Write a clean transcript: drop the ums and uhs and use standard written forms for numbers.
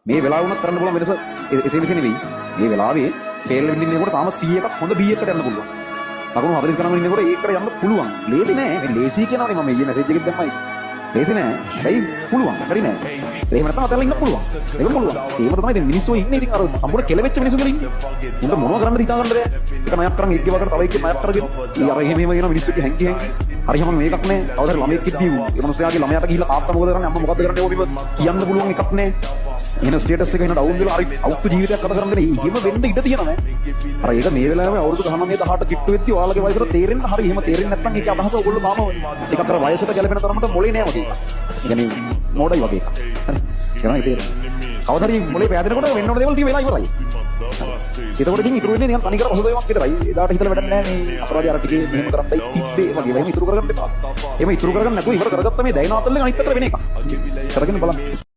මේ වෙලාව වුණත් කරන්න පුළුවන් වෙනස එසේ මෙසේ නෙවෙයි. මේ වෙලාවේ ෆේල් වෙන්න ඉන්නකොට තාම C එකක් හොඳ B එකකට යන්න පුළුවන්. ලකුණු 40 ගණන් ඉන්නකොට ඒකට යන්න පුළුවන්. ලේසි නෑ. මේ ලේසි කියනවානේ මම ඊයේ මැසේජ් එකෙත් දැම්මයි. ලේසි නෑ. හැබැයි පුළුවන්. හරි නෑ. එහෙම නැත්නම් අතල්ලා ඉන්න පුළුවන්. ඒක පුළුවන්. ඒකට තමයි දැන් මිනිස්සු ඉන්නේ. ඉතින් අර සම්පූර්ණ කෙලවෙච්ච මිනිස්සු කියලා ඉන්නේ. උන්ට මොනව කරන්නද හිතා ගන්න බෑ. එක ණයක් කරන් එක්ක වකට තව එක්ක ණයක් කරගෙන. ඊ අර එහෙම කියන මිනිස්සුගේ හැංගි හැංගි. හරි හැම මේකක් නෑ. කවදාද ළමයෙක් ඉද්දී ඒ මිනිස්සයාගේ ළමයාට ගිහිල්ලා තාත්තා මොකද කරන්නේ? අම්මා මොකද කරන්නේ? ඕක කියන්න පුළුවන් එකක් නෑ. එහෙනම් ස්ටේටස් එක වෙන ඩවුන් වෙලා හරි සෞඛ්‍ය ජීවිතයක් ගත කරන්න දෙන්නේ. එහෙම වෙන්න ඉඩ තියෙනවා නෑ. අර ඒක මේ වෙලාවේ අවුරුදු 19 18 කිට්ටු වෙද්දී ඔයාලගේ වයසට තේරෙන්න හරි එහෙම තේරෙන්නේ නැත්නම් ඒකේ අදහස ඔයගොල්ලෝ තාම ටිකක් අර වයසට ගැලපෙන තරමට මොලේ නෑ වගේ. ඒ කියන්නේ මොඩයි වගේ එකක්. හරි. ඒක තේරෙන්නේ. කවදාද මේ මොලේ පෑදෙනකොට වෙන්න ඕන දේවල් ටික වෙලා ඉවරයි. ඒකෝට ඉතින් ඉතුරු වෙන්නේ නිකන් තනි කර පසුබෑමක් විතරයි. එදාට හිතලා වැඩක් නෑ මේ අපරාධي අර ටිකේ මෙහෙම කරන්නයි තිබ්බේ වගේ. එහෙම ඉතුරු කරගන්න එපා. එහෙම ඉතුරු කරගන්න නැතුව ඉවර කරගත්ත මේ දැයින අතල්ලේ අනිත් පැත්තට වෙන එක. කරගෙන බලන්න.